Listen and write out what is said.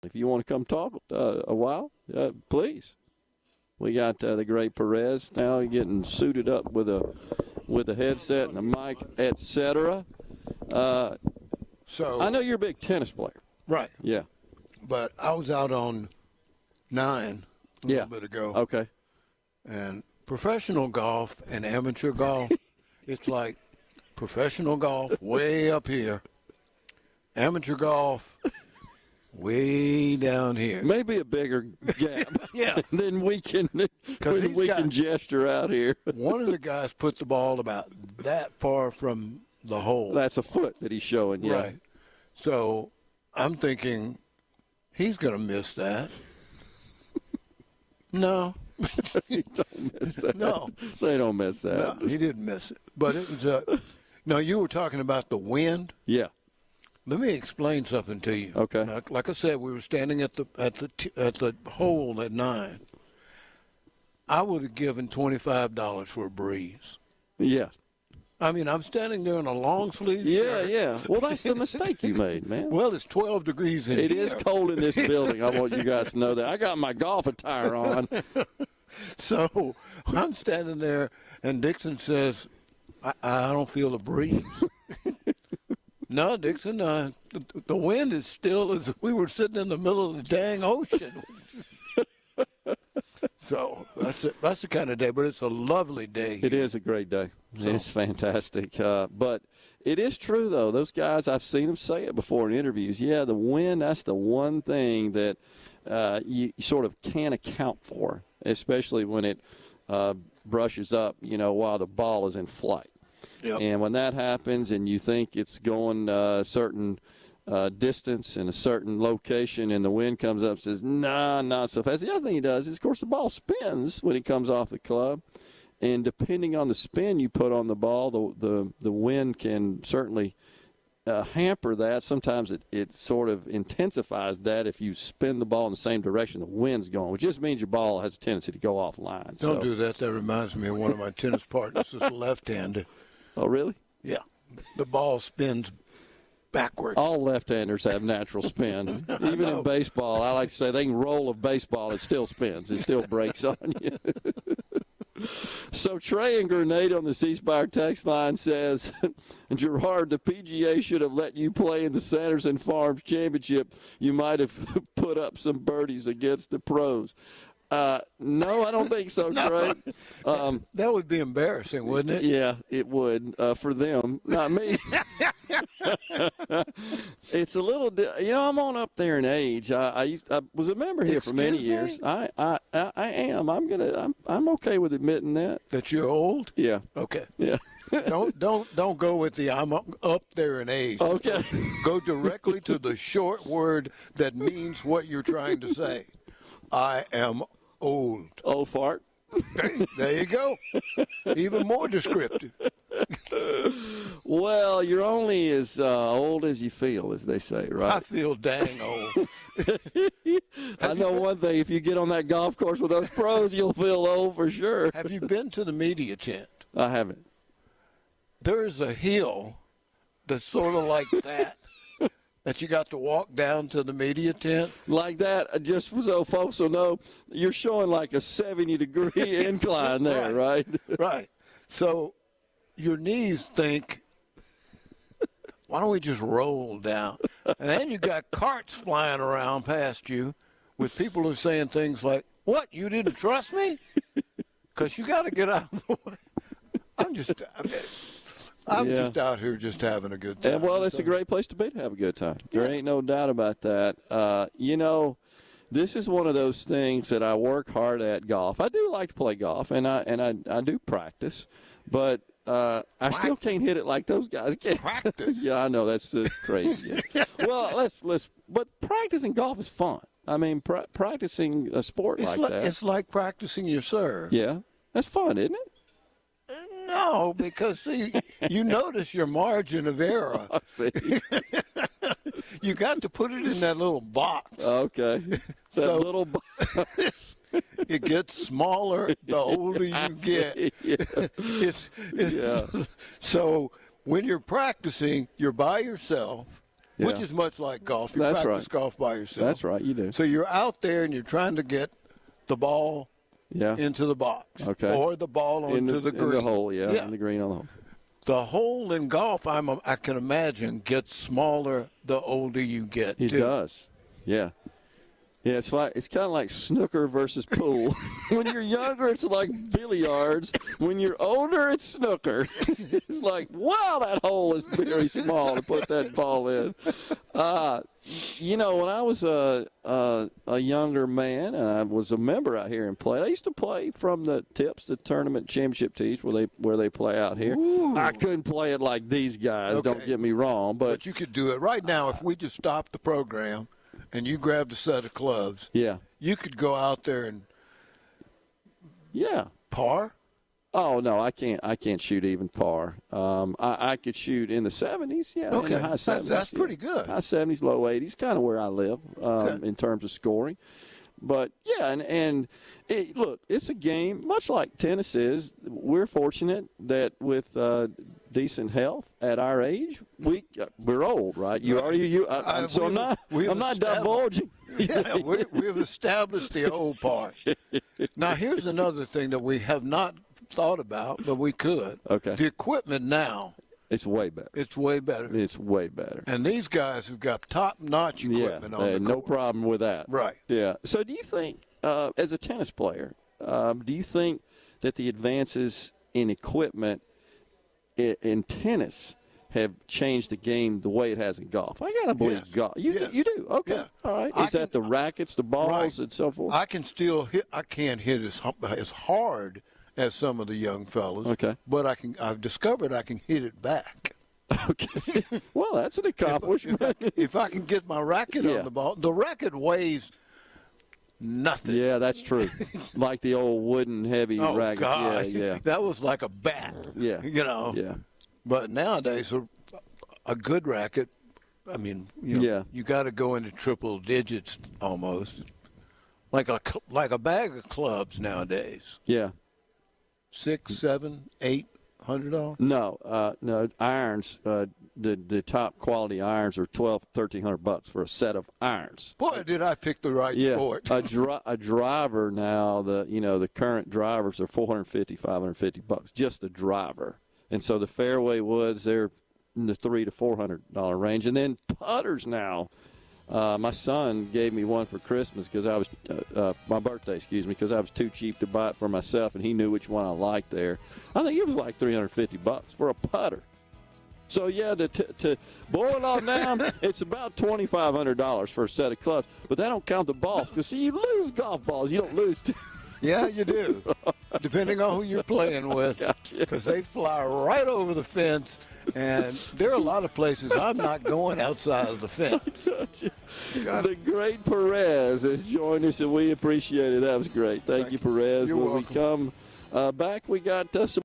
If you want to come talk a while, please. We got the great Perez now getting suited up with a headset and a mic, etc. So I know you're a big tennis player. Right. Yeah. But I was out on 9 a little bit ago. Okay. And professional golf and amateur golf, it's like professional golf way up here, amateur golf way down here. Maybe a bigger gap. Yeah. Than we can gesture out here. One of the guys put the ball about that far from the hole. That's a foot that he's showing, yeah. Right. So I'm thinking he's going to miss that. No. He don't miss that. No. They don't miss that. No, he didn't miss it. But it was now, you were talking about the wind. Yeah. Let me explain something to you. Okay. Now, like I said, we were standing at the hole at 9. I would have given $25 for a breeze. Yeah. I mean, I'm standing there in a long sleeve shirt. Yeah. Well, that's the mistake you made, man. Well, it's 12 degrees in here. It is cold in this building. I want you guys to know that. I got my golf attire on. So I'm standing there, and Dixon says, I don't feel a breeze. No, Dixon, the wind is still as if we were sitting in the middle of the dang ocean. So that's the kind of day, but it's a lovely day. It is a great day. So. It's fantastic. But it is true, though. Those guys, I've seen them say it before in interviews. Yeah, the wind, that's the one thing that you sort of can't account for, especially when it brushes up, while the ball is in flight. Yep. And when that happens and you think it's going a certain distance in a certain location and the wind comes up and says, nah, not so fast. The other thing he does is, of course, the ball spins when it comes off the club. And depending on the spin you put on the ball, the wind can certainly hamper that. Sometimes it sort of intensifies that if you spin the ball in the same direction the wind's going, which just means your ball has a tendency to go offline. Don't do that. That reminds me of one of my tennis partners is left-handed. Oh, really? Yeah. The ball spins backwards. All left-handers have natural spin. Even in baseball, I like to say they can roll a baseball, it still spins. It still breaks on you. So Trey in Grenada on the C-Spire text line says, Gerard, the PGA should have let you play in the Sanderson Farms Championship. You might have put up some birdies against the pros. No, I don't think so, Trey. That would be embarrassing, wouldn't it? Yeah, it would for them, not me. It's a little, I'm on up there in age. I was a member here for many years. I am. I'm okay with admitting that. That you're old? Yeah. Okay. Yeah. Don't go with the I'm up there in age. Okay. Go directly to the short word that means what you're trying to say. I am old. Old fart. There you go. Even more descriptive. Well, you're only as old as you feel, as they say, right? I feel dang old. I know one thing. If you get on that golf course with those pros, you'll feel old for sure. Have you been to the media tent? I haven't. There is a hill that's sort of like that you got to walk down to the media tent? Like that, just so folks will know, you're showing like a 70-degree incline there, right? Right. So your knees think, why don't we just roll down? And then you got carts flying around past you with people who are saying things like, what, you didn't trust me? Because you got to get out of the way. I'm just out here just having a good time. And, well, it's a great place to be to have a good time. There ain't no doubt about that. This is one of those things that I work hard at golf. I do like to play golf, and I do practice, but I still can't hit it like those guys can. Practice? Yeah, I know. That's crazy. Well, but practicing golf is fun. I mean, practicing a sport like that. It's like practicing your serve. Yeah. That's fun, isn't it? No, because you notice your margin of error. I see. You got to put it in that little box. Okay. Little box. It gets smaller the older you get. Yeah. So when you're practicing, you're by yourself. which is much like golf. You That's practice right. golf by yourself. That's right, you do. So you're out there and you're trying to get the ball into the box, or the ball onto the green. In the hole, in the green on the hole. The hole in golf, I can imagine, gets smaller the older you get. It does, yeah. Yeah, it's kind of like snooker versus pool. When you're younger, it's like billiards. When you're older, it's snooker. It's like, wow, that hole is very small to put that ball in. When I was a younger man and I was a member out here and played, I used to play from the tips, the tournament championship tees where they play out here. Ooh. I couldn't play it like these guys. Don't get me wrong, but you could do it right now if we just stopped the program. And you grabbed a set of clubs. Yeah. You could go out there and par. Oh no, I can't shoot even par. I could shoot in the 70s. Yeah. Okay. In the high 70s. That's pretty good. High 70s, low 80s, kind of where I live in terms of scoring. But yeah, and look, it's a game much like tennis is. We're fortunate that with decent health at our age, we're old, right? I'm not divulging. Yeah, we've established the old part. Now here's another thing that we have not thought about, but we could. Okay. The equipment now. It's way better. It's way better. It's way better. And these guys have got top-notch equipment on the court. No problem with that. Right. Yeah. So do you think, as a tennis player, do you think that the advances in equipment in tennis have changed the game the way it has in golf? I got to believe golf. You do? Okay. Yeah. All right. Is that the rackets, the balls, and so forth? I can still hit. I can't hit as hard as some of the young fellas. Okay. But I've discovered I can hit it back. Okay. Well, that's an accomplishment. If I can get my racket on the ball, the racket weighs nothing. Yeah, that's true. Like the old wooden heavy rackets. God. Yeah. That was like a bat. Yeah. Yeah. But nowadays, a good racket, I mean, you got to go into triple digits almost. Like a bag of clubs nowadays. Yeah. $600, $700, $800? No, irons. The top quality irons are $1,200-$1,300 for a set of irons. Boy, did I pick the right sport. A driver now, the current drivers are $450-$550, just the driver. And so the fairway woods, they're in the $300 to $400 range. And then putters now. My son gave me one for Christmas because I was my birthday, because I was too cheap to buy it for myself, and he knew which one I liked there. I think it was like $350 for a putter. So yeah, to boil it all down, it's about $2,500 for a set of clubs. But that don't count the balls, because see, you lose golf balls, you don't lose. Yeah, you do, depending on who you're playing with, because they fly right over the fence. And there are a lot of places I'm not going outside of the fence. The great Perez has joined us, and we appreciate it. That was great. Thank you, Perez. You're welcome. We come back, we got some